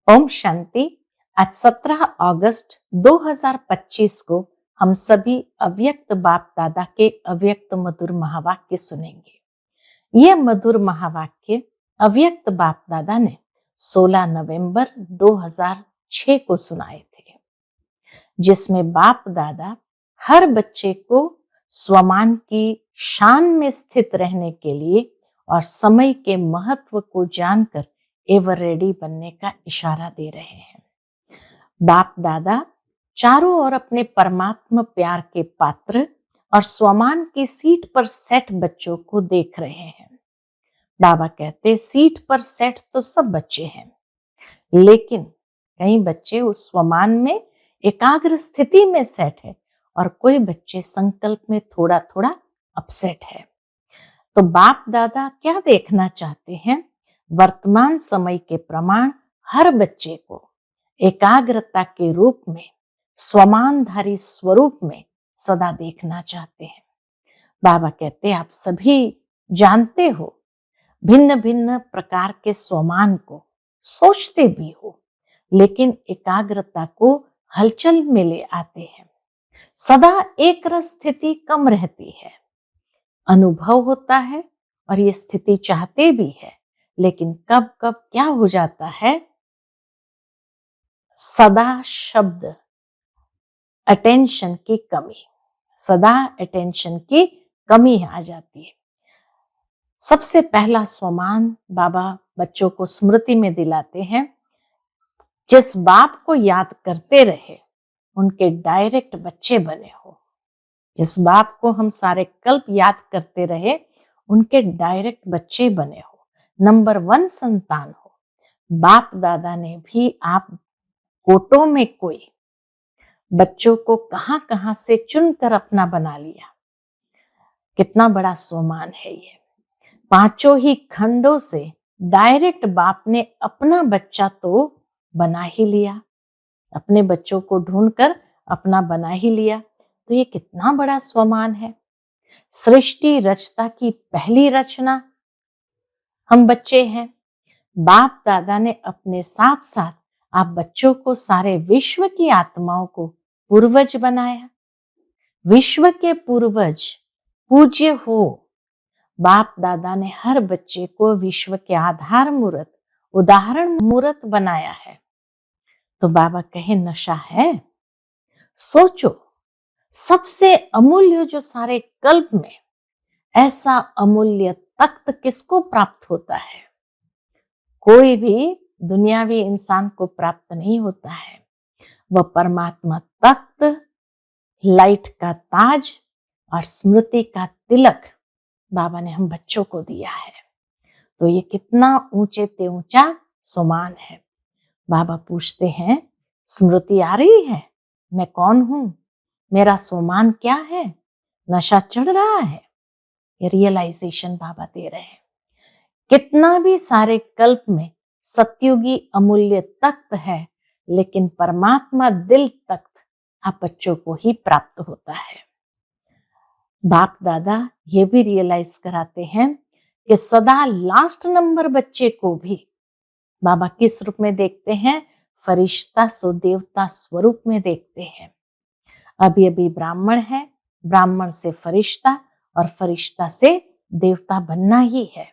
ओम शांति। आज 17 अगस्त 2025 को हम सभी अव्यक्त बाप दादा के अव्यक्त मधुर महावाक्य सुनेंगे। यह मधुर महावाक्य अव्यक्त बाप दादा ने 16 नवंबर 2006 को सुनाए थे, जिसमें बाप दादा हर बच्चे को स्वमान की शान में स्थित रहने के लिए और समय के महत्व को जानकर एवर रेडी बनने का इशारा दे रहे हैं। बाप दादा चारों ओर अपने परमात्मा प्यार के पात्र और स्वमान की सीट पर सेट बच्चों को देख रहे हैं। बाबा कहते सीट पर सेट तो सब बच्चे हैं, लेकिन कई बच्चे उस स्वमान में एकाग्र स्थिति में सेट है और कोई बच्चे संकल्प में थोड़ा थोड़ा अपसेट है। तो बाप दादा क्या देखना चाहते हैं? वर्तमान समय के प्रमाण हर बच्चे को एकाग्रता के रूप में स्वमानधारी स्वरूप में सदा देखना चाहते हैं। बाबा कहते आप सभी जानते हो, भिन्न भिन्न प्रकार के स्वमान को सोचते भी हो, लेकिन एकाग्रता को हलचल में ले आते हैं। सदा एक रस स्थिति कम रहती है, अनुभव होता है और ये स्थिति चाहते भी है, लेकिन कब कब क्या हो जाता है, सदा शब्द अटेंशन की कमी, सदा अटेंशन की कमी आ जाती है। सबसे पहला स्वमान बाबा बच्चों को स्मृति में दिलाते हैं, जिस बाप को याद करते रहे उनके डायरेक्ट बच्चे बने हो। जिस बाप को हम सारे कल्प याद करते रहे उनके डायरेक्ट बच्चे बने हो, नंबर 1 संतान हो। बाप दादा ने भी आप कोटों में कोई बच्चों को कहां कहां से चुनकर अपना बना लिया। कितना बड़ा स्वमान है ये। पांचों ही खंडों से डायरेक्ट बाप ने अपना बच्चा तो बना ही लिया, अपने बच्चों को ढूंढकर अपना बना ही लिया। तो ये कितना बड़ा स्वमान है। सृष्टि रचता की पहली रचना हम बच्चे हैं। बाप दादा ने अपने साथ साथ आप बच्चों को सारे विश्व की आत्माओं को पूर्वज बनाया। विश्व के पूर्वज पूज्य हो। बाप दादा ने हर बच्चे को विश्व के आधार मूर्त, उदाहरण मूर्त बनाया है। तो बाबा कहे नशा है। सोचो, सबसे अमूल्य जो सारे कल्प में, ऐसा अमूल्य तख्त किसको प्राप्त होता है? कोई भी दुनियावी इंसान को प्राप्त नहीं होता है। वह परमात्मा तख्त, लाइट का ताज और स्मृति का तिलक बाबा ने हम बच्चों को दिया है। तो ये कितना ऊंचे ते ऊंचा स्वमान है। बाबा पूछते हैं, स्मृति आ रही है, मैं कौन हूं, मेरा स्वमान क्या है? नशा चढ़ रहा है। ये रियलाइजेशन बाबा दे रहे हैं। कितना भी सारे कल्प में सत्युगी अमूल्य तख्त है, लेकिन परमात्मा दिल तख्त आप बच्चों को ही प्राप्त होता है। बाप दादा ये भी रियलाइज कराते हैं कि सदा लास्ट नंबर बच्चे को भी बाबा किस रूप में देखते हैं? फरिश्ता सो देवता स्वरूप में देखते हैं। अभी अभी ब्राह्मण है, ब्राह्मण से फरिश्ता और फरिश्ता से देवता बनना ही है।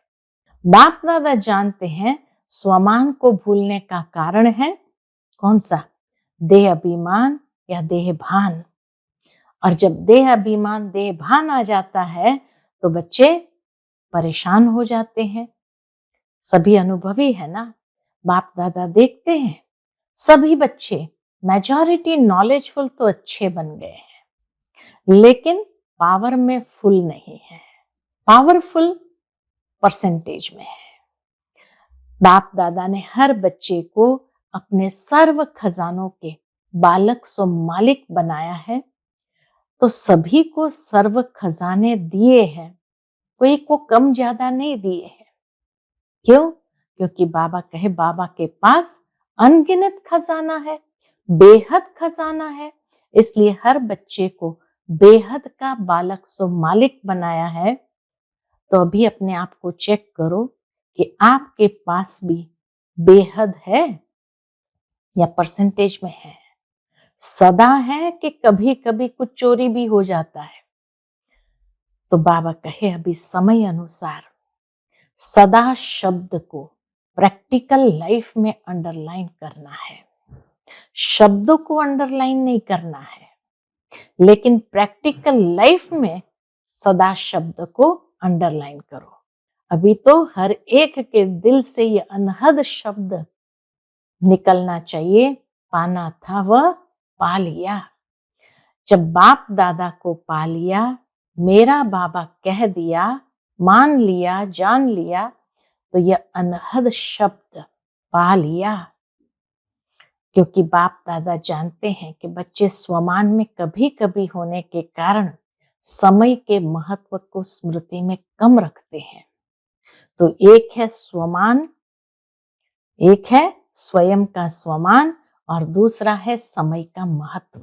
बाप दादा जानते हैं स्वमान को भूलने का कारण है कौन सा? देह अभिमान या देह भान। और जब देह अभिमान देह भान आ जाता है तो बच्चे परेशान हो जाते हैं। सभी अनुभवी है ना। बाप दादा देखते हैं सभी बच्चे मेजॉरिटी नॉलेजफुल तो अच्छे बन गए हैं, लेकिन पावर में फुल नहीं है, पावरफुल परसेंटेज में है। बाप दादा ने हर बच्चे को अपने सर्व खजानों के बालक सो मालिक बनाया है। तो सभी को सर्व खजाने दिए हैं, कोई को कम ज्यादा नहीं दिए हैं। क्यों? क्योंकि बाबा कहे बाबा के पास अनगिनत खजाना है, बेहद खजाना है। इसलिए हर बच्चे को बेहद का बालक सो मालिक बनाया है। तो अभी अपने आप को चेक करो कि आपके पास भी बेहद है। या परसेंटेज में है, सदा है कि कभी कभी कुछ चोरी भी हो जाता है। तो बाबा कहे अभी समय अनुसार सदा शब्द को प्रैक्टिकल लाइफ में अंडरलाइन करना है। शब्दों को अंडरलाइन नहीं करना है, लेकिन प्रैक्टिकल लाइफ में सदा शब्द को अंडरलाइन करो। अभी तो हर एक के दिल से ये अनहद शब्द निकलना चाहिए, पाना था वह पा लिया। जब बाप दादा को पा लिया, मेरा बाबा कह दिया, मान लिया, जान लिया, तो यह अनहद शब्द पा लिया। क्योंकि बाप दादा जानते हैं कि बच्चे स्वमान में कभी कभी होने के कारण समय के महत्व को स्मृति में कम रखते हैं। तो एक है स्वमान, एक है स्वयं का स्वमान, और दूसरा है समय का महत्व।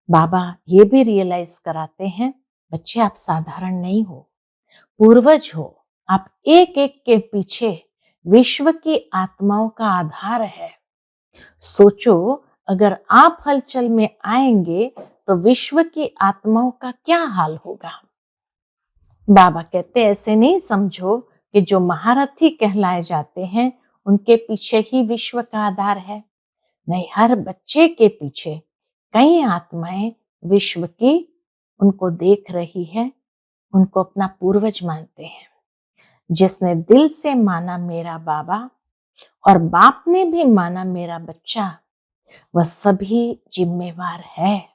बाबा ये भी रियलाइज कराते हैं, बच्चे आप साधारण नहीं हो, पूर्वज हो। आप एक एक के पीछे विश्व की आत्माओं का आधार है। सोचो, अगर आप हलचल में आएंगे तो विश्व की आत्माओं का क्या हाल होगा। बाबा कहते ऐसे नहीं समझो कि जो महारथी कहलाए जाते हैं उनके पीछे ही विश्व का आधार है। नहीं, हर बच्चे के पीछे कई आत्माएं विश्व की उनको देख रही है, उनको अपना पूर्वज मानते हैं। जिसने दिल से माना मेरा बाबा और बाप ने भी माना मेरा बच्चा, वह सभी जिम्मेवार है।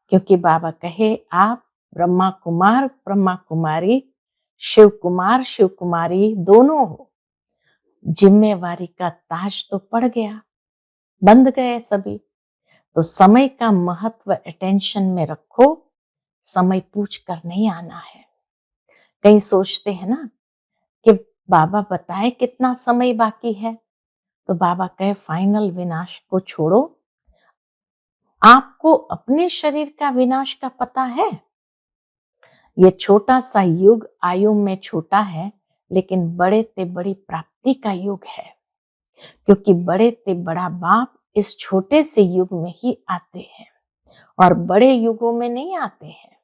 क्योंकि बाबा कहे आप ब्रह्मा कुमार ब्रह्मा कुमारी, शिव कुमार शिव कुमारी दोनों हो। जिम्मेवारी का ताज तो पड़ गया, बंध गए सभी। तो समय का महत्व अटेंशन में रखो, समय पूछ कर नहीं आना है। कई सोचते हैं ना कि बाबा बताए कितना समय बाकी है, तो बाबा कहे फाइनल विनाश को छोड़ो। आपको अपने शरीर का विनाश का पता है। ये छोटा सा युग आयु में छोटा है, लेकिन बड़े ते बड़ी प्राप्ति का युग है। क्योंकि बड़े ते बड़ा बाप इस छोटे से युग में ही आते हैं और बड़े युगों में नहीं आते हैं।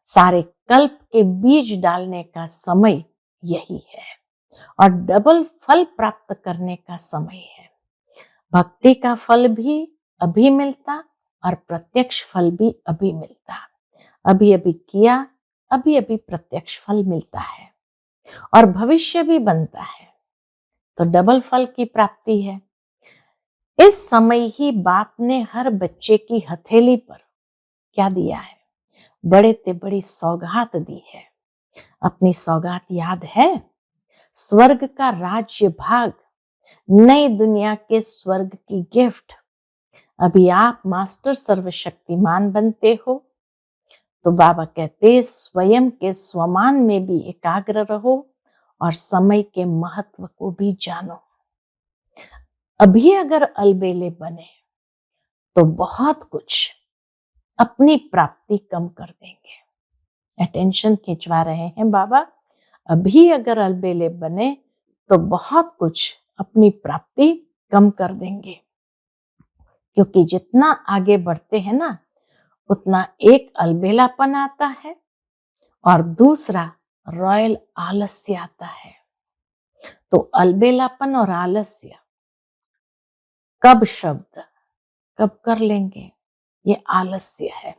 सारे कल्प के बीज डालने का समय यही है और डबल फल प्राप्त करने का समय है। भक्ति का फल भी अभी मिलता और प्रत्यक्ष फल भी अभी मिलता। अभी अभी किया, अभी अभी प्रत्यक्ष फल मिलता है और भविष्य भी बनता है, तो डबल फल की प्राप्ति है। इस समय ही बाप ने हर बच्चे की हथेली पर क्या दिया है? बड़े ते बड़ी सौगात दी है। अपनी सौगात याद है? स्वर्ग का राज्य भाग, नई दुनिया के स्वर्ग की गिफ्ट। अभी आप मास्टर सर्वशक्तिमान बनते हो, तो बाबा कहते स्वयं के स्वमान में भी एकाग्र रहो और समय के महत्व को भी जानो। अभी अगर अलबेले बने तो बहुत कुछ अपनी प्राप्ति कम कर देंगे। अटेंशन खिंचवा रहे हैं बाबा, अभी अगर अलबेले बने तो बहुत कुछ अपनी प्राप्ति कम कर देंगे। क्योंकि जितना आगे बढ़ते हैं ना, उतना एक अलबेलापन आता है और दूसरा रॉयल आलस्य आता है। तो अलबेलापन और आलस्य कब शब्द कब कर लेंगे, ये आलस्य है।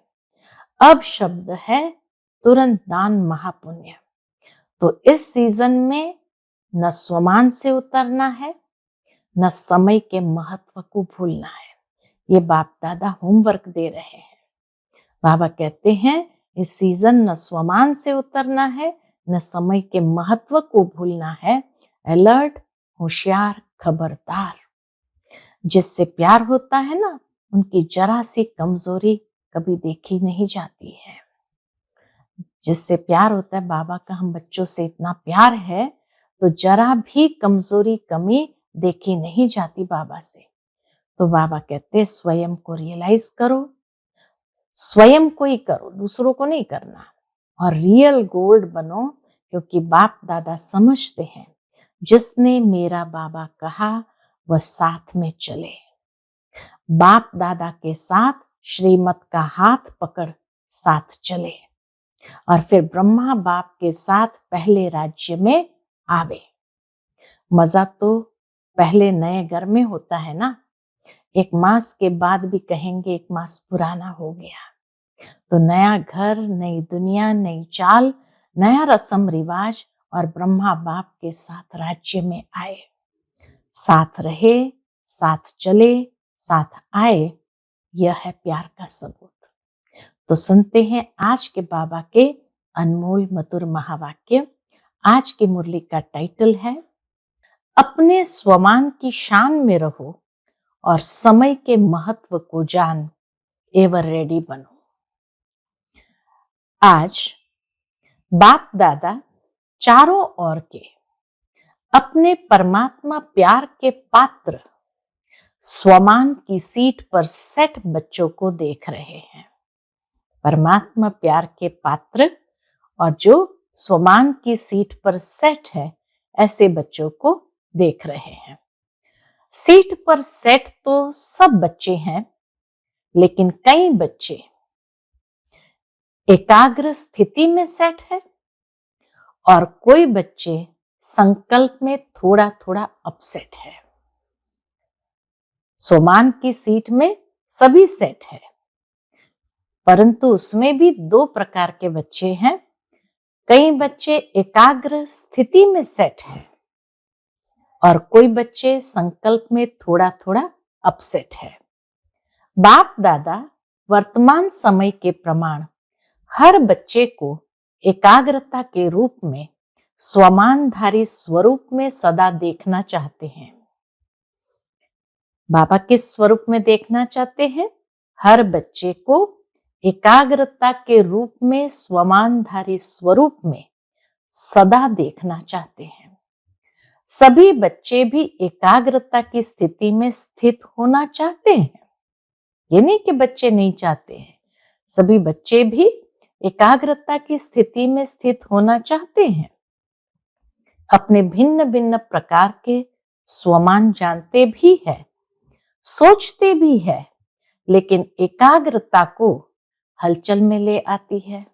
अब शब्द है तुरंत दान महापुण्य। तो इस सीजन में न स्वमान से उतरना है, न समय के महत्व को भूलना है। ये बाप दादा होमवर्क दे रहे हैं। बाबा कहते हैं इस सीजन न स्वमान से उतरना है, न समय के महत्व को भूलना है। अलर्ट, होशियार, खबरदार। जिससे प्यार होता है ना, उनकी जरा सी कमजोरी कभी देखी नहीं जाती है। जिससे प्यार होता है, बाबा का हम बच्चों से इतना प्यार है, तो जरा भी कमजोरी कमी देखी नहीं जाती बाबा से। तो बाबा कहते स्वयं को रियलाइज करो, स्वयं को ही करो, दूसरों को नहीं करना, और रियल गोल्ड बनो। क्योंकि बाप दादा समझते हैं जिसने मेरा बाबा कहा वह साथ में चले। बाप दादा के साथ श्रीमत का हाथ पकड़ साथ चले और फिर ब्रह्मा बाप के साथ पहले राज्य में आवे। मजा तो पहले नए घर में होता है ना। 1 मास के बाद भी कहेंगे 1 मास पुराना हो गया। तो नया घर, नई दुनिया, नई चाल, नया रस्म रिवाज और ब्रह्मा बाप के साथ राज्य में आए। साथ रहे, साथ चले, साथ आए, यह है प्यार का सबूत। तो सुनते हैं आज के बाबा के अनमोल मधुर महावाक्य। आज की मुरली का टाइटल है अपने स्वमान की शान में रहो और समय के महत्व को जान, एवर रेडी बनो। आज बाप दादा चारों ओर के अपने परमात्मा प्यार के पात्र स्वमान की सीट पर सेट बच्चों को देख रहे हैं। परमात्मा प्यार के पात्र और जो स्वमान की सीट पर सेट है, ऐसे बच्चों को देख रहे हैं। सीट पर सेट तो सब बच्चे हैं, लेकिन कई बच्चे एकाग्र स्थिति में सेट है और कोई बच्चे संकल्प में थोड़ा थोड़ा अपसेट है। स्वमान की सीट में सभी सेट है, परंतु उसमें भी 2 प्रकार के बच्चे हैं। कई बच्चे एकाग्र स्थिति में सेट है और कोई बच्चे संकल्प में थोड़ा थोड़ा अपसेट है। बाप दादा वर्तमान समय के प्रमाण हर बच्चे को एकाग्रता के रूप में स्वमानधारी स्वरूप में सदा देखना चाहते हैं। बाबा किस स्वरूप में देखना चाहते हैं? हर बच्चे को एकाग्रता के रूप में स्वमानधारी स्वरूप में सदा देखना चाहते हैं। सभी बच्चे भी एकाग्रता की स्थिति में स्थित होना चाहते हैं। ये नहीं कि बच्चे नहीं चाहते हैं, सभी बच्चे भी एकाग्रता की स्थिति में स्थित होना चाहते हैं। अपने भिन्न भिन्न प्रकार के स्वमान जानते भी है, सोचते भी है, लेकिन एकाग्रता को हलचल में ले आती है।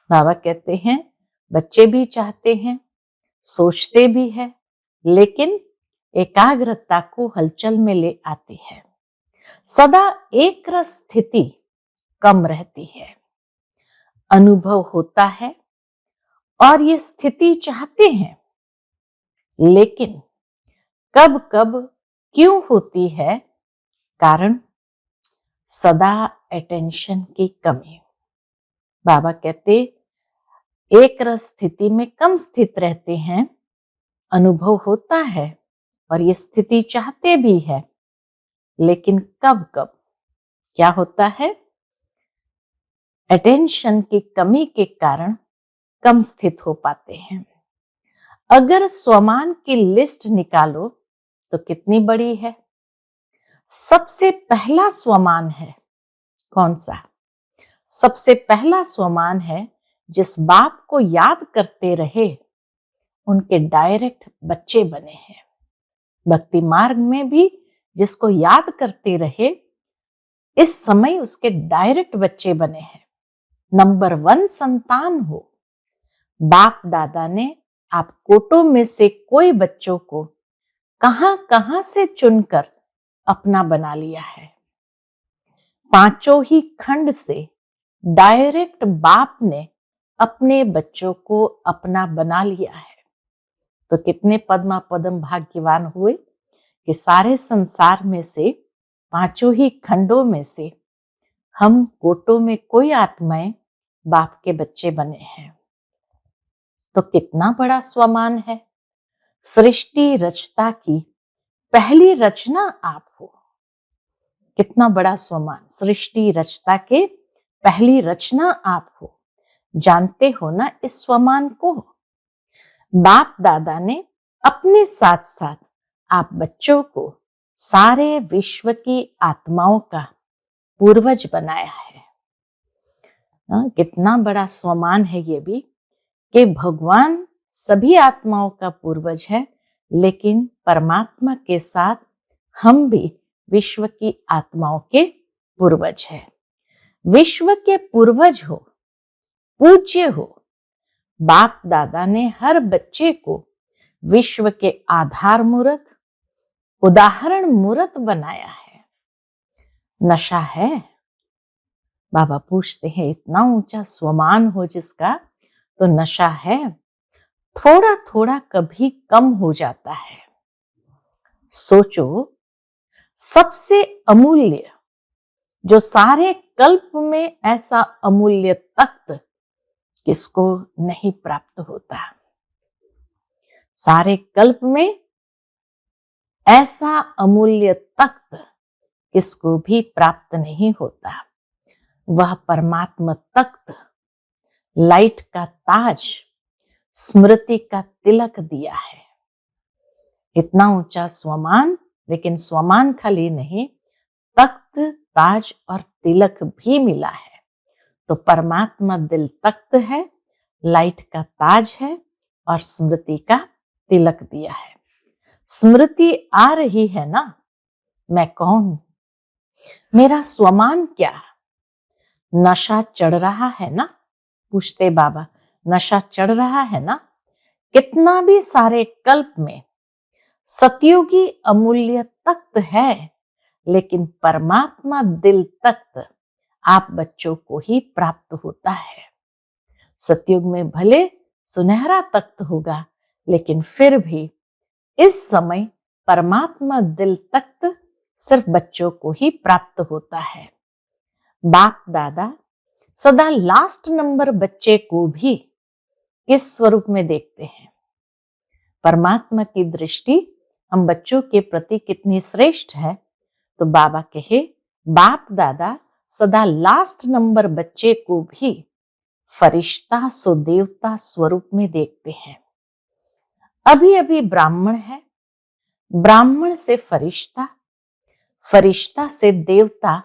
बाबा कहते हैं बच्चे भी चाहते हैं, सोचते भी है, लेकिन एकाग्रता को हलचल में ले आती है। सदा एक रस स्थिति कम रहती है, अनुभव होता है और ये स्थिति चाहते हैं, लेकिन कब कब क्यों होती है? कारण सदा अटेंशन की कमी। बाबा कहते एक रस स्थिति में कम स्थित रहते हैं, अनुभव होता है और ये स्थिति चाहते भी है, लेकिन कब कब क्या होता है? अटेंशन की कमी के कारण कम स्थित हो पाते हैं। अगर स्वमान की लिस्ट निकालो तो कितनी बड़ी है। सबसे पहला स्वमान है कौन सा? सबसे पहला स्वमान है जिस बाप को याद करते रहे उनके डायरेक्ट बच्चे बने हैं। भक्ति मार्ग में भी जिसको याद करते रहे इस समय उसके डायरेक्ट बच्चे बने हैं। नंबर 1 संतान हो। बाप दादा ने आप कोटों में से कोई बच्चों को कहां कहां से चुनकर अपना बना लिया है। 5 ही खंड से डायरेक्ट बाप ने अपने बच्चों को अपना बना लिया है। तो कितने पद्मा पदम भाग्यवान हुए कि सारे संसार में से 5 ही खंडों में से हम कोटों में कोई आत्माएं बाप के बच्चे बने हैं। तो कितना बड़ा स्वमान है। सृष्टि रचता की पहली रचना आप हो। कितना बड़ा स्वमान। सृष्टि रचता के पहली रचना आप हो। जानते हो ना इस स्वमान को। बाप दादा ने अपने साथ साथ आप बच्चों को सारे विश्व की आत्माओं का पूर्वज बनाया है। कितना बड़ा स्वमान है ये भी कि भगवान सभी आत्माओं का पूर्वज है, लेकिन परमात्मा के साथ हम भी विश्व की आत्माओं के पूर्वज हैं। विश्व के पूर्वज हो, पूज्य हो। बाप दादा ने हर बच्चे को विश्व के आधार मूर्त, उदाहरण मूर्त बनाया है। नशा है? बाबा पूछते हैं, इतना ऊंचा स्वमान हो जिसका, तो नशा है? थोड़ा थोड़ा कभी कम हो जाता है। सोचो, सबसे अमूल्य, जो सारे कल्प में ऐसा अमूल्य तख्त किसको नहीं प्राप्त होता? सारे कल्प में ऐसा अमूल्य तख्त किसको भी प्राप्त नहीं होता। वह परमात्मा तख्त, लाइट का ताज, स्मृति का तिलक दिया है। इतना ऊंचा स्वमान, लेकिन स्वमान खाली नहीं, तख्त, ताज और तिलक भी मिला है। तो परमात्मा दिल तख्त है, लाइट का ताज है और स्मृति का तिलक दिया है। स्मृति आ रही है ना, मैं कौन, मेरा स्वमान क्या? नशा चढ़ रहा है ना? पूछते बाबा, नशा चढ़ रहा है ना? कितना भी सारे कल्प में सतयुगी अमूल्य तख्त है, लेकिन परमात्मा दिल तख्त आप बच्चों को ही प्राप्त होता है। सतयुग में भले सुनहरा तख्त होगा, लेकिन फिर भी इस समय परमात्मा दिल तख्त सिर्फ बच्चों को ही प्राप्त होता है। बाप दादा सदा लास्ट नंबर बच्चे को भी किस स्वरूप में देखते हैं? परमात्मा की दृष्टि हम बच्चों के प्रति कितनी श्रेष्ठ है। तो बाबा कहे, बाप दादा सदा लास्ट नंबर बच्चे को भी फरिश्ता सो देवता स्वरूप में देखते हैं। अभी अभी ब्राह्मण है, ब्राह्मण से फरिश्ता, फरिश्ता से देवता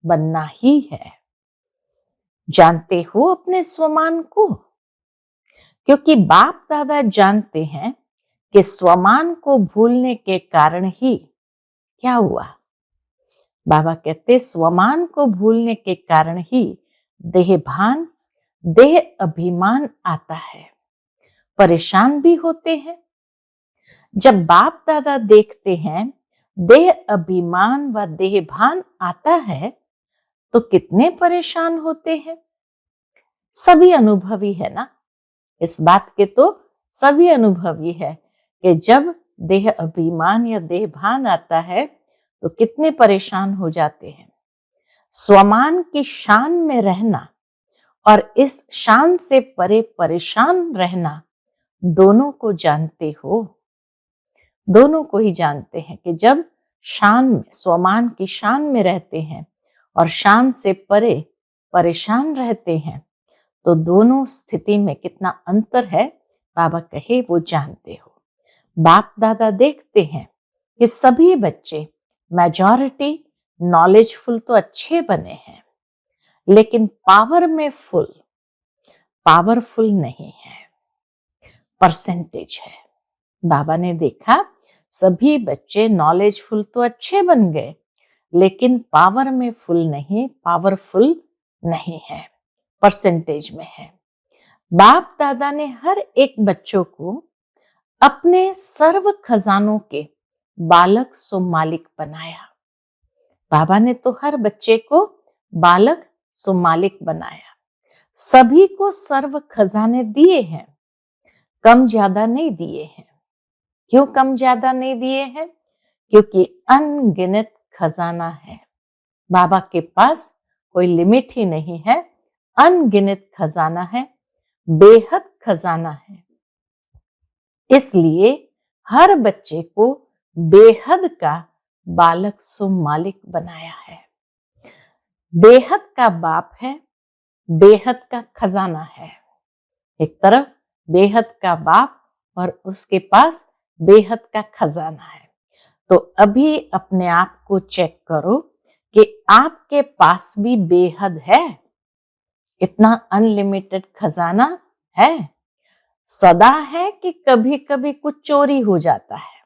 बनना ही है। जानते हो अपने स्वमान को? क्योंकि बाप दादा जानते हैं कि स्वमान को भूलने के कारण ही क्या हुआ। बाबा कहते, स्वमान को भूलने के कारण ही देह भान, देह अभिमान आता है, परेशान भी होते हैं। जब बाप दादा देखते हैं देह अभिमान व देह भान आता है, तो कितने परेशान होते हैं। सभी अनुभवी है ना, इस बात के तो सभी अनुभवी है कि जब देह अभिमान या देह भान आता है तो कितने परेशान हो जाते हैं। स्वमान की शान में रहना और इस शान से परे परेशान रहना, दोनों को जानते हो। दोनों को ही जानते हैं कि जब शान में, स्वमान की शान में रहते हैं और शान से परे परेशान रहते हैं, तो दोनों स्थिति में कितना अंतर है, बाबा कहे वो जानते हो। बाप दादा देखते हैं कि सभी बच्चे मेजॉरिटी नॉलेजफुल तो अच्छे बने हैं, लेकिन पावर में पावरफुल नहीं है, परसेंटेज है। बाबा ने देखा सभी बच्चे नॉलेजफुल तो अच्छे बन गए, लेकिन पावर में फुल नहीं, पावरफुल नहीं है, परसेंटेज में है। बाप दादा ने हर एक बच्चों को अपने सर्व खजानों के बालक सो मालिक बनाया। बाबा ने तो हर बच्चे को बालक सो मालिक बनाया। सभी को सर्व खजाने दिए हैं, कम ज्यादा नहीं दिए हैं। क्यों कम ज्यादा नहीं दिए हैं? क्योंकि अनगिनत खजाना है। बाबा के पास कोई लिमिट ही नहीं है, अनगिनत खजाना है, बेहद खजाना है। इसलिए हर बच्चे को बेहद का बालक सो मालिक बनाया है। बेहद का बाप है, बेहद का खजाना है। एक तरफ बेहद का बाप और उसके पास बेहद का खजाना है। तो अभी अपने आप को चेक करो कि आपके पास भी बेहद है, इतना अनलिमिटेड खजाना है। सदा है कि कभी कभी कुछ चोरी हो जाता है।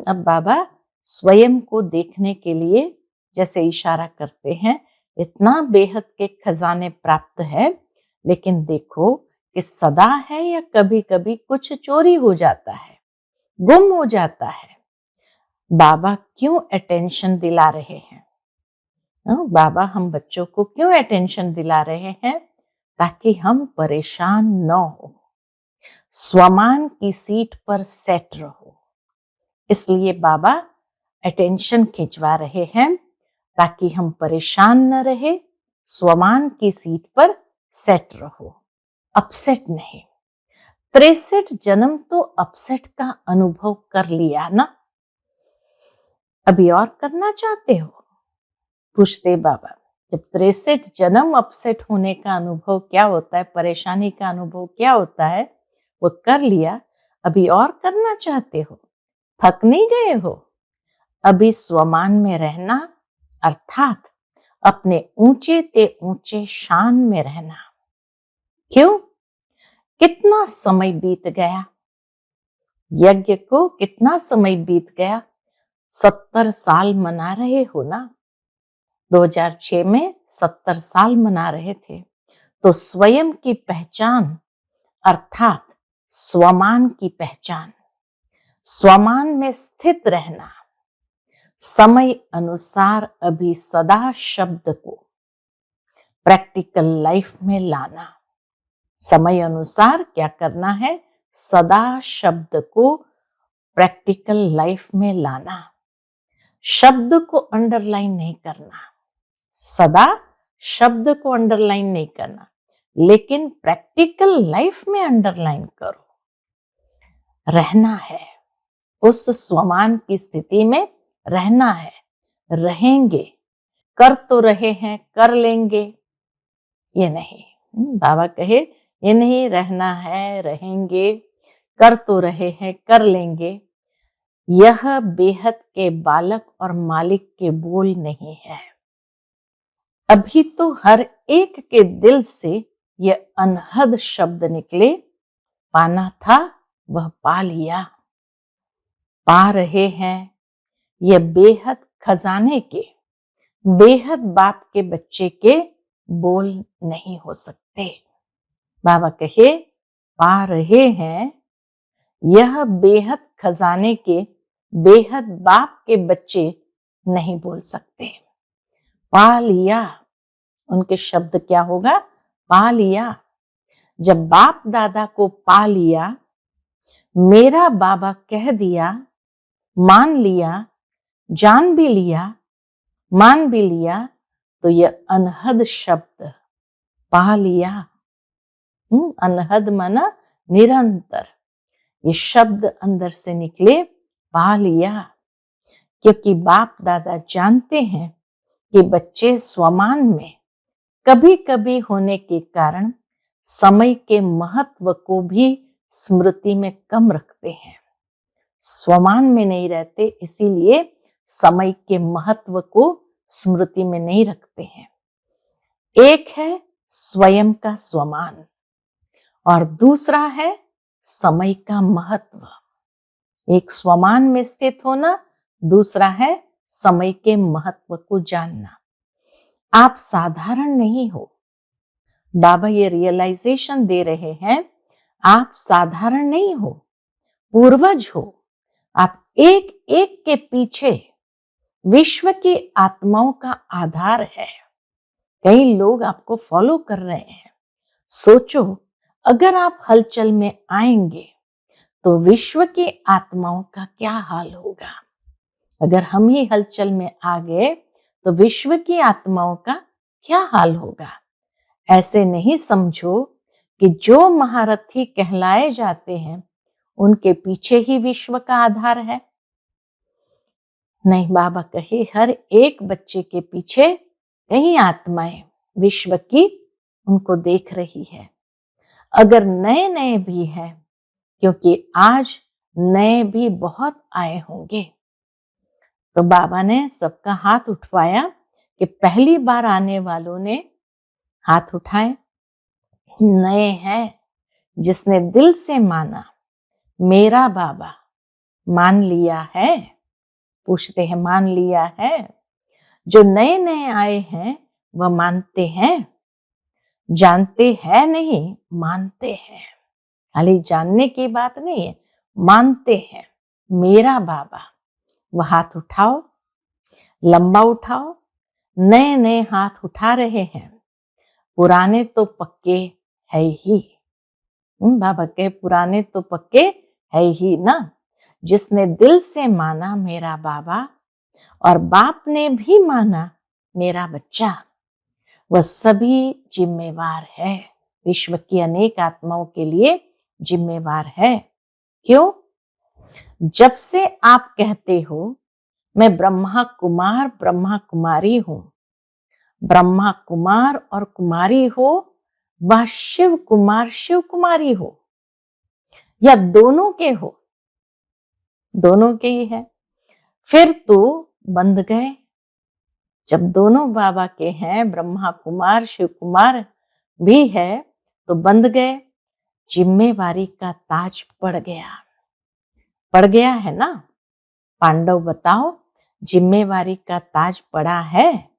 अब बाबा स्वयं को देखने के लिए जैसे इशारा करते हैं, इतना बेहद के खजाने प्राप्त है, लेकिन देखो कि सदा है या कभी कभी कुछ चोरी हो जाता है, गुम हो जाता है। बाबा क्यों अटेंशन दिला रहे हैं? बाबा हम बच्चों को क्यों अटेंशन दिला रहे हैं? ताकि हम परेशान न हो, स्वमान की सीट पर सेट रहो। इसलिए बाबा अटेंशन खिंचवा रहे हैं ताकि हम परेशान न रहे, स्वमान की सीट पर सेट रहो, अपसेट नहीं। 63 जन्म तो अपसेट का अनुभव कर लिया ना, अभी और करना चाहते हो? पूछते बाबा। जब 63 जन्म अपसेट होने का अनुभव क्या होता है, परेशानी का अनुभव क्या होता है, वो कर लिया, अभी और करना चाहते हो? थक नहीं गए हो? अभी स्वमान में रहना अर्थात अपने ऊंचे ते ऊंचे शान में रहना। क्यों? कितना समय बीत गया, यज्ञ को कितना समय बीत गया, 70 साल मना रहे हो ना। 2006 में 70 साल मना रहे थे, तो स्वयं की पहचान अर्थात स्वमान की पहचान, स्वमान में स्थित रहना, समय अनुसार अभी सदा शब्द को प्रैक्टिकल लाइफ में लाना। समय अनुसार क्या करना है? सदा शब्द को प्रैक्टिकल लाइफ में लाना। शब्द को अंडरलाइन नहीं करना, सदा शब्द को अंडरलाइन नहीं करना, लेकिन प्रैक्टिकल लाइफ में अंडरलाइन करो। रहना है, उस स्वमान की स्थिति में रहना है, रहेंगे। कर तो रहे हैं, कर लेंगे, ये नहीं। बाबा कहे ये नहीं, रहना है, रहेंगे, कर तो रहे हैं, कर लेंगे। यह बेहद के बालक और मालिक के बोल नहीं है। अभी तो हर एक के दिल से ये अनहद शब्द निकले, पाना था वह पा लिया। पा रहे हैं ये बेहद खजाने के, बेहद बाप के बच्चे के बोल नहीं हो सकते। बाबा कहे पा रहे हैं, यह बेहद खजाने के, बेहद बाप के बच्चे नहीं बोल सकते। पा लिया, उनके शब्द क्या होगा? पा लिया। जब बाप दादा को पा लिया, मेरा बाबा कह दिया, मान लिया, जान भी लिया, मान भी लिया, तो यह अनहद शब्द पा लिया। अनहद माना निरंतर, ये शब्द अंदर से निकले, पा लिया। क्योंकि बाप दादा जानते हैं कि बच्चे स्वमान में कभी कभी होने के कारण समय के महत्व को भी स्मृति में कम रखते हैं, स्वमान में नहीं रहते, इसीलिए समय के महत्व को स्मृति में नहीं रखते हैं। एक है स्वयं का स्वमान और दूसरा है समय का महत्व। एक स्वमान में स्थित होना, दूसरा है समय के महत्व को जानना। आप साधारण नहीं हो, बाबा ये रियलाइजेशन दे रहे हैं, आप साधारण नहीं हो, पूर्वज हो। आप एक एक के पीछे विश्व की आत्माओं का आधार है। कई लोग आपको फॉलो कर रहे हैं। सोचो, अगर आप हलचल में आएंगे तो विश्व की आत्माओं का क्या हाल होगा? अगर हम ही हलचल में आ गए तो विश्व की आत्माओं का क्या हाल होगा? ऐसे नहीं समझो कि जो महारथी कहलाए जाते हैं उनके पीछे ही विश्व का आधार है। नहीं, बाबा कहे हर एक बच्चे के पीछे कई आत्माएं विश्व की उनको देख रही है। अगर नए नए भी हैं, क्योंकि आज नए भी बहुत आए होंगे, तो बाबा ने सबका हाथ उठवाया कि पहली बार आने वालों ने हाथ उठाए। नए हैं, जिसने दिल से माना मेरा बाबा, मान लिया है। पूछते हैं मान लिया है? जो नए नए आए हैं वह मानते हैं, जानते हैं नहीं मानते हैं। खाली जानने की बात नहीं है, मानते हैं। मेरा बाबा, वह हाथ उठाओ, लंबा उठाओ। नए नए हाथ उठा रहे हैं, पुराने तो पक्के है ही। बाबा के पुराने तो पक्के है ही ना। जिसने दिल से माना मेरा बाबा और बाप ने भी माना मेरा बच्चा, वह सभी जिम्मेवार है। विश्व की अनेक आत्माओं के लिए जिम्मेवार है। क्यों? जब से आप कहते हो मैं ब्रह्मा कुमार ब्रह्मा कुमारी हूं, ब्रह्मा कुमार और कुमारी हो, वह शिव कुमार शिव कुमारी हो, या दोनों के हो, दोनों के ही है, फिर तो बंध गए। जब दोनों बाबा के हैं, ब्रह्मा कुमार शिव कुमार भी है, तो बंध गए। जिम्मेवारी का ताज पड़ गया है ना। पांडव बताओ, जिम्मेवारी का ताज पड़ा है?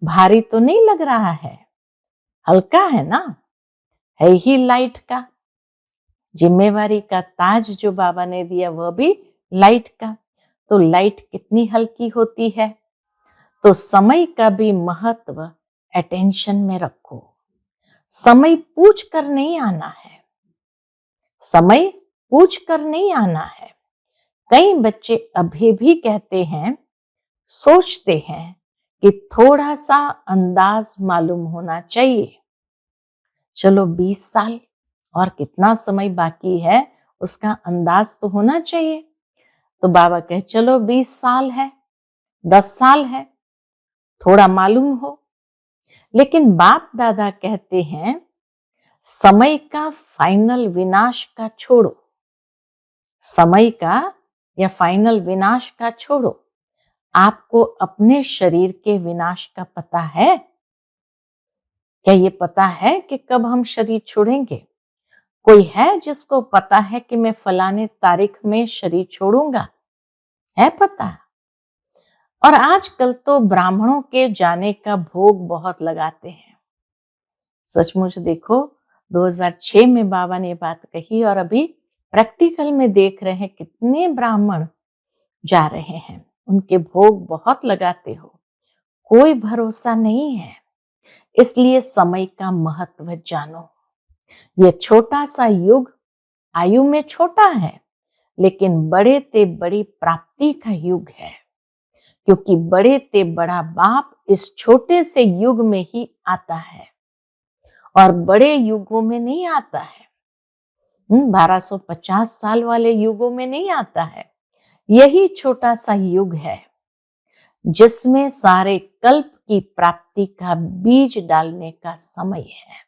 भारी तो नहीं लग रहा है, हल्का है ना, है ही लाइट का। जिम्मेवारी का ताज जो बाबा ने दिया वह भी लाइट का। तो लाइट कितनी हल्की होती है। तो समय का भी महत्व अटेंशन में रखो। समय पूछ कर नहीं आना है, समय पूछ कर नहीं आना है। कई बच्चे अभी भी कहते हैं, सोचते हैं कि थोड़ा सा अंदाज मालूम होना चाहिए। चलो 20 साल और कितना समय बाकी है, उसका अंदाज तो होना चाहिए। तो बाबा कहे चलो 20 साल है, 10 साल है, थोड़ा मालूम हो। लेकिन बाप दादा कहते हैं, समय का फाइनल विनाश का छोड़ो, समय का या फाइनल विनाश का छोड़ो। आपको अपने शरीर के विनाश का पता है? क्या ये पता है कि कब हम शरीर छोड़ेंगे? कोई है जिसको पता है कि मैं फलाने तारीख में शरीर छोड़ूंगा? है पता? और आजकल तो ब्राह्मणों के जाने का भोग बहुत लगाते हैं। सचमुच देखो, 2006 में बाबा ने बात कही और अभी प्रैक्टिकल में देख रहे हैं कितने ब्राह्मण जा रहे हैं। उनके भोग बहुत लगाते हो, कोई भरोसा नहीं है। इसलिए समय का महत्व जानो। यह छोटा सा युग आयु में छोटा है, लेकिन बड़े ते बड़ी प्राप्ति का युग है। क्योंकि बड़े ते बड़ा बाप इस छोटे से युग में ही आता है और बड़े युगों में नहीं आता है। 1250 साल वाले युगों में नहीं आता है। यही छोटा सा युग है जिसमें सारे कल्प की प्राप्ति का बीज डालने का समय है।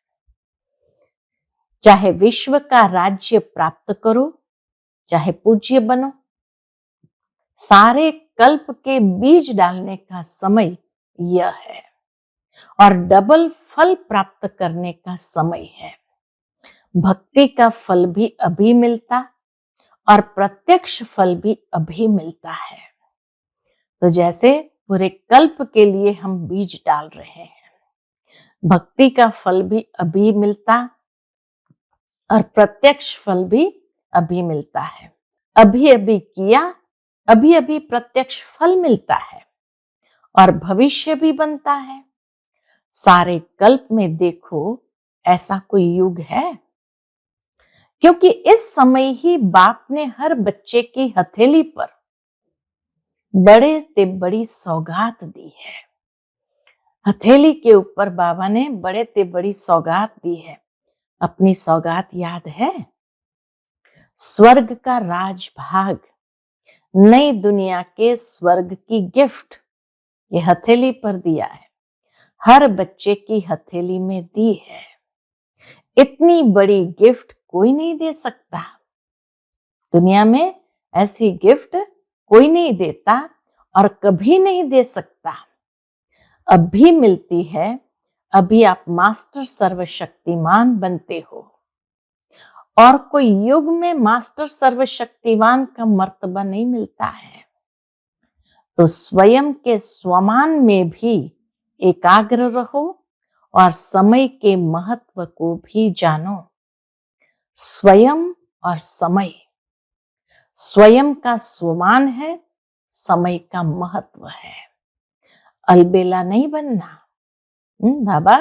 चाहे विश्व का राज्य प्राप्त करो, चाहे पूज्य बनो, सारे कल्प के बीज डालने का समय यह है और डबल फल प्राप्त करने का समय है। भक्ति का फल भी अभी मिलता और प्रत्यक्ष फल भी अभी मिलता है। तो जैसे पूरे कल्प के लिए हम बीज डाल रहे हैं, भक्ति का फल भी अभी मिलता और प्रत्यक्ष फल भी अभी मिलता है। अभी अभी किया, अभी अभी प्रत्यक्ष फल मिलता है और भविष्य भी बनता है। सारे कल्प में देखो, ऐसा कोई युग है? क्योंकि इस समय ही बाप ने हर बच्चे की हथेली पर बड़े ते बड़ी सौगात दी है। हथेली के ऊपर बाबा ने बड़े ते बड़ी सौगात दी है। अपनी सौगात याद है? स्वर्ग का राजभाग, नई दुनिया के स्वर्ग की गिफ्ट, ये हथेली पर दिया है। हर बच्चे की हथेली में दी है। इतनी बड़ी गिफ्ट कोई नहीं दे सकता। दुनिया में ऐसी गिफ्ट कोई नहीं देता और कभी नहीं दे सकता। अभी मिलती है, अभी आप मास्टर सर्वशक्तिमान बनते हो और कोई युग में मास्टर सर्वशक्तिवान का मर्तबा नहीं मिलता है। तो स्वयं के स्वमान में भी एकाग्र रहो और समय के महत्व को भी जानो। स्वयं और समय, स्वयं का स्वमान है, समय का महत्व है। अलबेला नहीं बनना। बाबा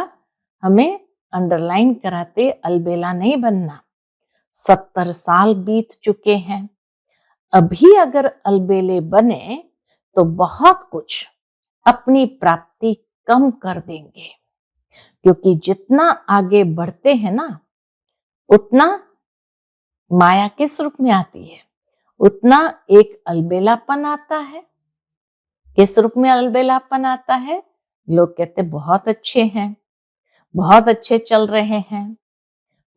हमें अंडरलाइन कराते, अलबेला नहीं बनना। 70 साल बीत चुके हैं, अभी अगर अलबेले बने तो बहुत कुछ अपनी प्राप्ति कम कर देंगे, क्योंकि जितना आगे बढ़ते हैं ना, उतना माया किस रूप में आती है, उतना एक अलबेलापन आता है। किस रूप में अलबेलापन आता है? लोग कहते बहुत अच्छे हैं, बहुत अच्छे चल रहे हैं,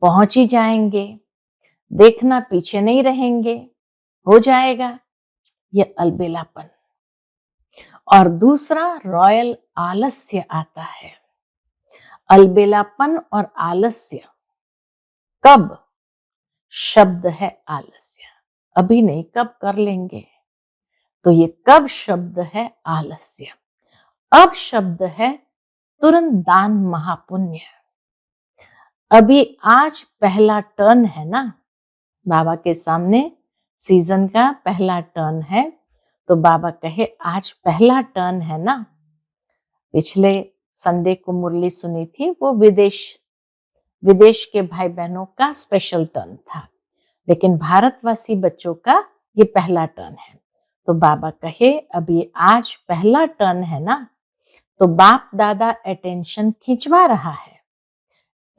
पहुंच ही जाएंगे, देखना पीछे नहीं रहेंगे, हो जाएगा। ये अलबेलापन। और दूसरा रॉयल आलस्य आता है। अलबेलापन और आलस्य कब? शब्द है आलस्य, अभी नहीं, कब कर लेंगे। तो ये कब शब्द है आलस्य। अब शब्द है तुरंत दान महापुण्य। अभी आज पहला टर्न है ना, बाबा के सामने सीजन का पहला टर्न है। तो बाबा कहे आज पहला टर्न है ना। पिछले संडे को मुरली सुनी थी, वो विदेश के भाई बहनों का स्पेशल टर्न था, लेकिन भारतवासी बच्चों का ये पहला टर्न है। तो बाबा कहे अभी आज पहला टर्न है ना, तो बाप दादा अटेंशन खिंचवा रहा है।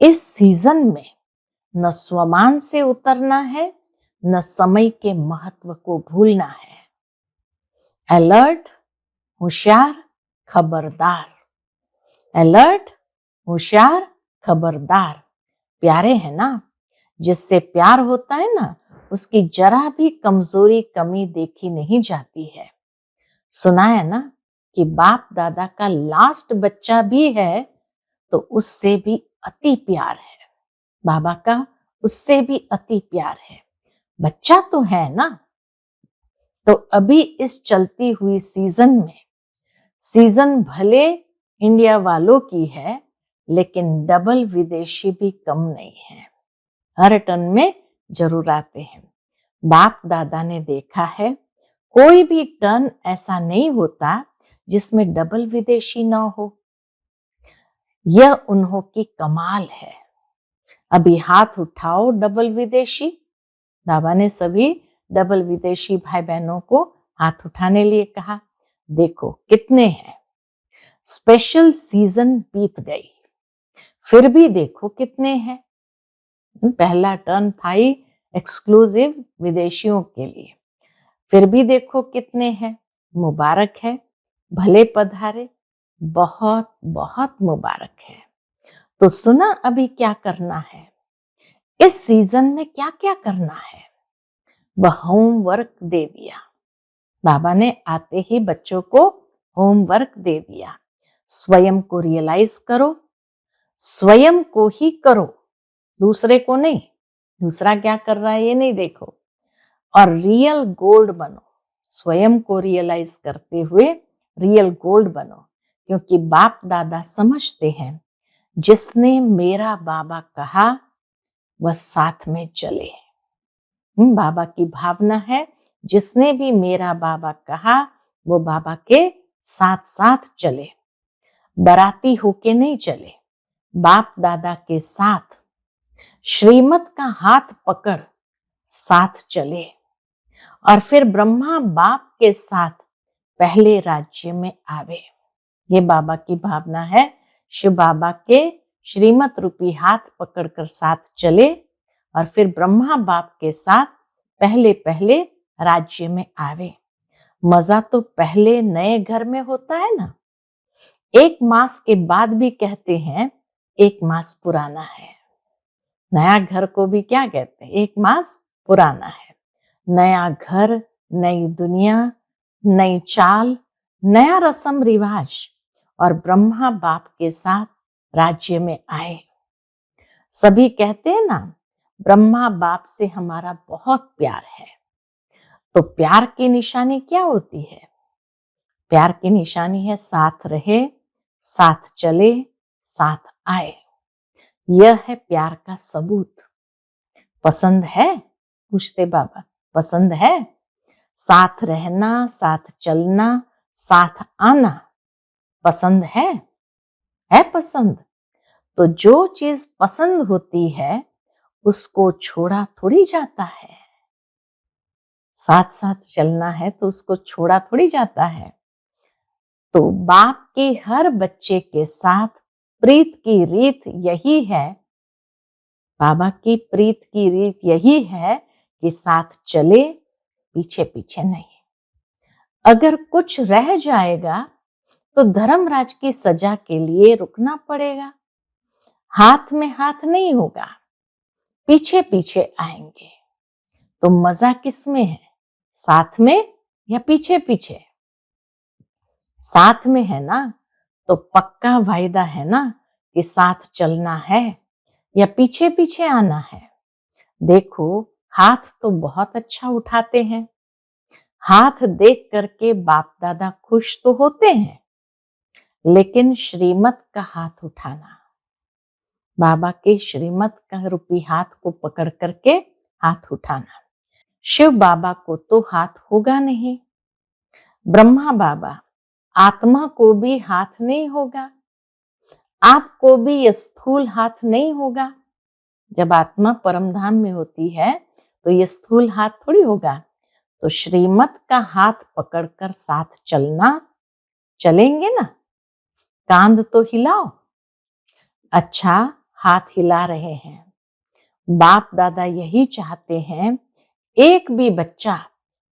इस सीजन में न स्वमान से उतरना है, न समय के महत्व को भूलना है। अलर्ट, होशियार, खबरदार। अलर्ट, होशियार, खबरदार। प्यारे है ना, जिससे प्यार होता है ना, उसकी जरा भी कमजोरी कमी देखी नहीं जाती है। सुना है ना कि बाप दादा का लास्ट बच्चा भी है तो उससे भी अति प्यार है। बाबा का उससे भी अति प्यार है। बच्चा तो है ना। तो अभी इस चलती हुई सीजन में, सीजन भले इंडिया वालों की है, लेकिन डबल विदेशी भी कम नहीं है। हर टर्न में जरूर आते हैं। बाप दादा ने देखा है, कोई भी टर्न ऐसा नहीं होता जिसमें डबल विदेशी ना हो। यह उन्हों की कमाल है। अभी हाथ उठाओ डबल विदेशी। बाबा ने सभी डबल विदेशी भाई बहनों को हाथ उठाने लिए कहा। देखो कितने हैं। स्पेशल सीजन बीत गई, फिर भी देखो कितने हैं। पहला टर्न था ही एक्सक्लूसिव विदेशियों के लिए, फिर भी देखो कितने हैं। मुबारक है, भले पधारे, बहुत बहुत मुबारक है। तो सुना अभी क्या करना है, इस सीजन में क्या क्या करना है। वह होमवर्क दे दिया। बाबा ने आते ही बच्चों को होमवर्क दे दिया। स्वयं को रियलाइज करो, स्वयं को ही करो, दूसरे को नहीं। दूसरा क्या कर रहा है ये नहीं देखो। और रियल गोल्ड बनो। स्वयं को रियलाइज करते हुए रियल गोल्ड बनो, क्योंकि बाप दादा समझते हैं जिसने मेरा बाबा कहा वह साथ में चले। बाबा की भावना है, जिसने भी मेरा बाबा कहा वो बाबा के साथ साथ चले। बराती होके नहीं चले, बाप दादा के साथ श्रीमत का हाथ पकड़ साथ चले। और फिर ब्रह्मा बाप के साथ पहले राज्य में आवे। ये बाबा की भावना है। शिव बाबा के श्रीमत रूपी हाथ पकड़कर साथ चले और फिर ब्रह्मा बाप के साथ पहले पहले राज्य में आवे। मजा तो पहले नए घर में होता है ना। 1 मास के बाद भी कहते हैं 1 मास पुराना है। नया घर को भी क्या कहते हैं, 1 मास पुराना है। नया घर, नई दुनिया, नई चाल, नया रस्म रिवाज, और ब्रह्मा बाप के साथ राज्य में आए। सभी कहते हैं ना, ब्रह्मा बाप से हमारा बहुत प्यार है। तो प्यार की निशानी क्या होती है? प्यार की निशानी है साथ रहे, साथ चले, साथ आए। यह है प्यार का सबूत। पसंद है? पूछते बाबा, पसंद है? साथ रहना, साथ चलना, साथ आना पसंद है? है पसंद? तो जो चीज पसंद होती है उसको छोड़ा थोड़ी जाता है। साथ साथ चलना है तो उसको छोड़ा थोड़ी जाता है। तो बाप के हर बच्चे के साथ प्रीत की रीत यही है, बाबा की प्रीत की रीत यही है कि साथ चले, पीछे पीछे नहीं। अगर कुछ रह जाएगा तो धर्मराज की सजा के लिए रुकना पड़ेगा। हाथ में हाथ नहीं होगा, पीछे पीछे आएंगे। तो मजा किसमें है, साथ में या पीछे पीछे? साथ में है ना, तो पक्का वायदा है ना कि साथ चलना है या पीछे पीछे आना है। देखो, हाथ तो बहुत अच्छा उठाते हैं। हाथ देख करके बाप दादा खुश तो होते हैं, लेकिन श्रीमत का हाथ उठाना, बाबा के श्रीमत का रूपी हाथ को पकड़ करके हाथ उठाना, शिव बाबा को तो हाथ होगा नहीं। ब्रह्मा बाबा, आत्मा को भी हाथ नहीं होगा, आपको भी ये स्थूल हाथ नहीं होगा। जब आत्मा परम धाम में होती है तो ये स्थूल हाथ थोड़ी होगा। तो श्रीमत का हाथ पकड़कर साथ चलना, चलेंगे ना? कांध तो हिलाओ। अच्छा, हाथ हिला रहे हैं। बाप दादा यही चाहते हैं, एक भी बच्चा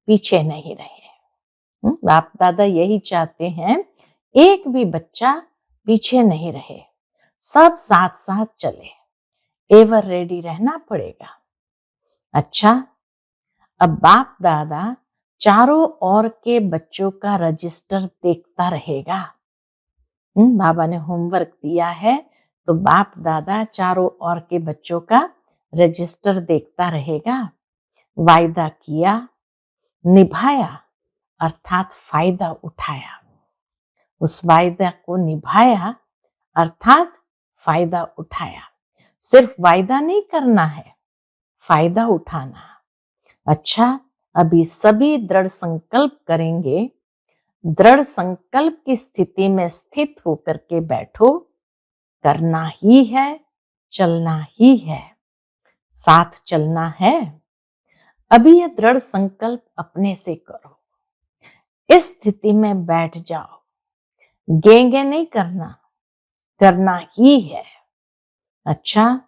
पीछे नहीं रहे। बाप दादा यही चाहते हैं, एक भी बच्चा पीछे नहीं रहे, सब साथ साथ चले। एवर रेडी रहना पड़ेगा। अच्छा, अब बाप दादा चारों ओर के बच्चों का रजिस्टर देखता रहेगा। बाबा ने होमवर्क दिया है, तो बाप दादा चारों ओर के बच्चों का रजिस्टर देखता रहेगा। वायदा किया, निभाया, अर्थात फायदा उठाया। उस वायदा को निभाया अर्थात फायदा उठाया। सिर्फ वायदा नहीं करना है, फायदा उठाना। अच्छा, अभी सभी दृढ़ संकल्प करेंगे। दृढ़ संकल्प की स्थिति में स्थित होकर के बैठो। करना ही है, चलना ही है, साथ चलना है। अभी यह दृढ़ संकल्प अपने से करो। इस स्थिति में बैठ जाओ। गेंगे नहीं करना, करना ही है। अच्छा,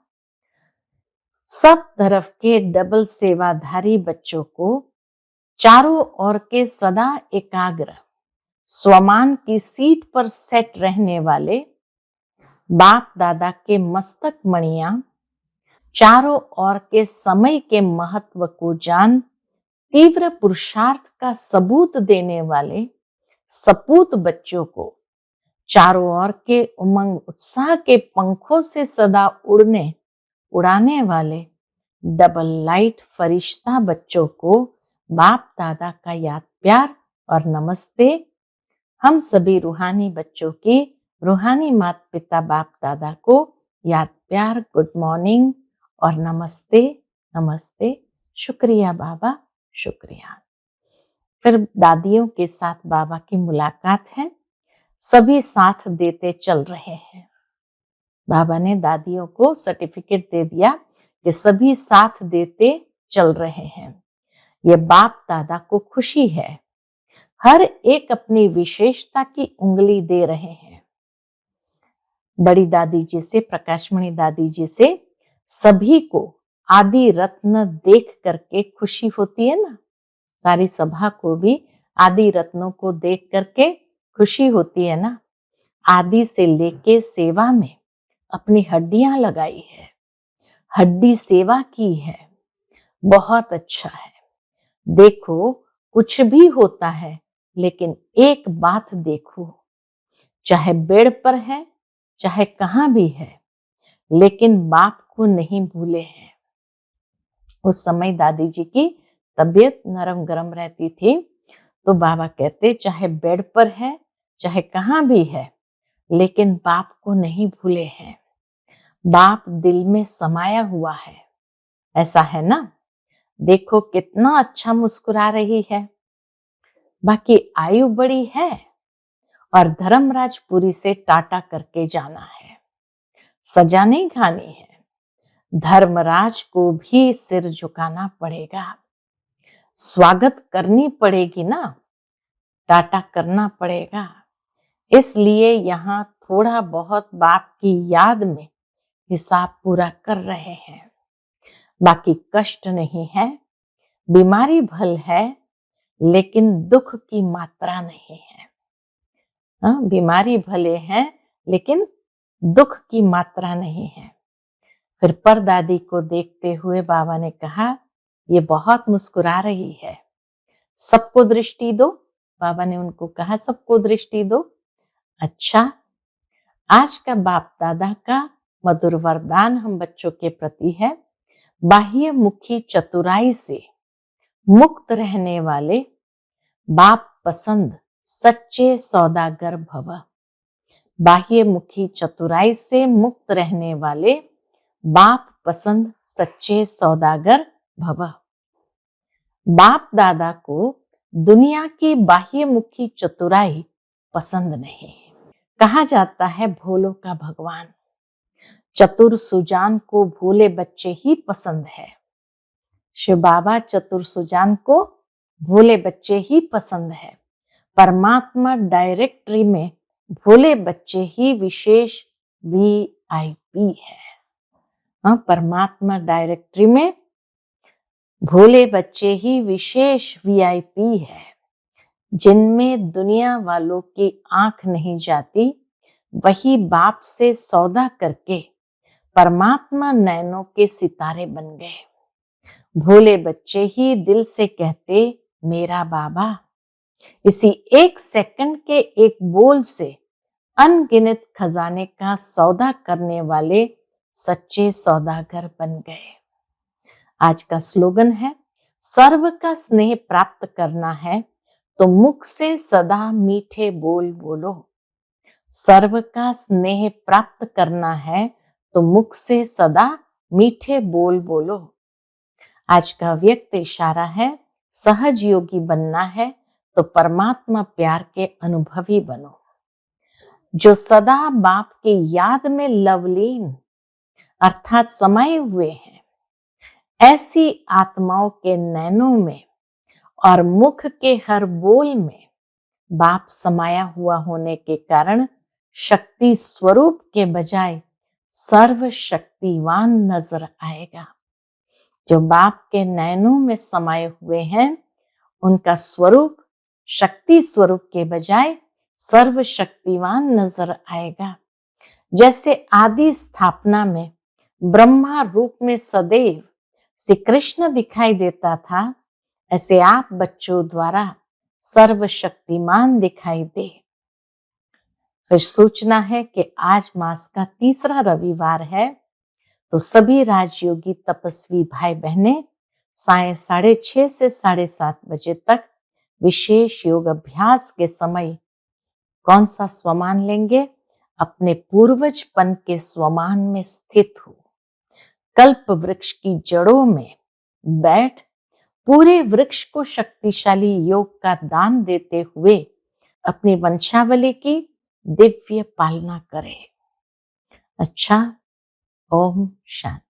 सब तरफ के डबल सेवाधारी बच्चों को चारों ओर के सदा एकाग्र स्वमान की सीट पर सेट रहने वाले बाप दादा के मस्तक मणियां, चारों ओर के समय के महत्व को जान तीव्र पुरुषार्थ का सबूत देने वाले सपूत बच्चों को चारों ओर के उमंग उत्साह के पंखों से सदा उड़ाने वाले डबल लाइट फरिश्ता बच्चों को बाप दादा का याद प्यार और नमस्ते। हम सभी रूहानी बच्चों की रूहानी माता पिता बाप दादा को याद प्यार, गुड मॉर्निंग और नमस्ते। नमस्ते, शुक्रिया बाबा, शुक्रिया। फिर दादियों के साथ बाबा की मुलाकात है। सभी साथ देते चल रहे हैं। बाबा ने दादियों को सर्टिफिकेट दे दिया कि सभी साथ देते चल रहे हैं। ये बाप दादा को खुशी है। हर एक अपनी विशेषता की उंगली दे रहे हैं। बड़ी दादी जी से, प्रकाशमणि दादी जी से सभी को आदि रत्न देख करके खुशी होती है ना। सारी सभा को भी आदि रत्नों को देख करके खुशी होती है ना। आदि से लेके सेवा में अपनी हड्डियां लगाई है, हड्डी सेवा की है। बहुत अच्छा है। देखो, कुछ भी होता है, लेकिन एक बात देखो, चाहे बेड पर है, चाहे कहां भी है, लेकिन बाप को नहीं भूले हैं। उस समय दादी जी की तबीयत नरम गरम रहती थी, तो बाबा कहते चाहे बेड पर है, चाहे कहाँ भी है, लेकिन बाप को नहीं भूले हैं। बाप दिल में समाया हुआ है। ऐसा है ना? देखो कितना अच्छा मुस्कुरा रही है। बाकी आयु बड़ी है और धर्मराजपुरी से टाटा करके जाना है। सजा नहीं खानी है। धर्मराज को भी सिर झुकाना पड़ेगा। स्वागत करनी पड़ेगी ना, टाटा करना पड़ेगा। इसलिए यहाँ थोड़ा बहुत बाप की याद में हिसाब पूरा कर रहे हैं। बाकी कष्ट नहीं है, बीमारी भल है, लेकिन दुख की मात्रा नहीं है। हाँ, बीमारी भले है, लेकिन दुख की मात्रा नहीं है। फिर परदादी को देखते हुए बाबा ने कहा, ये बहुत मुस्कुरा रही है, सबको दृष्टि दो। बाबा ने उनको कहा, सबको दृष्टि दो। अच्छा, आज का बाप दादा का मधुर वरदान हम बच्चों के प्रति है, बाह्य मुखी चतुराई से मुक्त रहने वाले बाप पसंद सच्चे सौदागर भव। बाह्य मुखी चतुराई से मुक्त रहने वाले बाप पसंद सच्चे सौदागर भव। बाप दादा को दुनिया की बाह्य मुखी चतुराई पसंद नहीं। कहा जाता है भोलों का भगवान। चतुर सुजान को भोले बच्चे ही पसंद है। शिव बाबा चतुर सुजान को भोले बच्चे ही पसंद है। परमात्मा डायरेक्टरी में भोले बच्चे ही विशेष VIP है। हाँ, परमात्मा डायरेक्टरी में भोले बच्चे ही विशेष VIP है, जिनमें दुनिया वालों की आंख नहीं जाती। वही बाप से सौदा करके परमात्मा नैनों के सितारे बन गए। भोले बच्चे ही दिल से कहते मेरा बाबा। इसी एक सेकंड के एक बोल से अनगिनत खजाने का सौदा करने वाले सच्चे सौदागर बन गए। आज का स्लोगन है, सर्व का स्नेह प्राप्त करना है तो मुख से सदा मीठे बोल बोलो। सर्व का स्नेह प्राप्त करना है तो मुख से सदा मीठे बोल बोलो। आज का व्यक्त इशारा है, सहज योगी बनना है तो परमात्मा प्यार के अनुभवी बनो। जो सदा बाप की याद में लवलीन अर्थात समाये हुए हैं, ऐसी आत्माओं के नैनों में और मुख के हर बोल में बाप समाया हुआ होने के कारण शक्ति स्वरूप के बजाय सर्वशक्तिवान नजर आएगा। जो बाप के नैनों में समाये हुए हैं, उनका स्वरूप शक्ति स्वरूप के बजाय सर्वशक्तिवान नजर आएगा। जैसे आदि स्थापना में ब्रह्मा रूप में सदैव श्री कृष्ण दिखाई देता था, ऐसे आप बच्चों द्वारा सर्वशक्तिमान दिखाई दे। फिर सूचना है कि आज मास का तीसरा रविवार है, तो सभी राजयोगी तपस्वी भाई बहनें साय 6:30 से 7:30 बजे तक विशेष योग अभ्यास के समय कौन सा स्वमान लेंगे? अपने पूर्वजपन के स्वमान में स्थित हो कल्प वृक्ष की जड़ों में बैठ पूरे वृक्ष को शक्तिशाली योग का दान देते हुए अपनी वंशावली की दिव्य पालना करें। अच्छा, ओम शांति।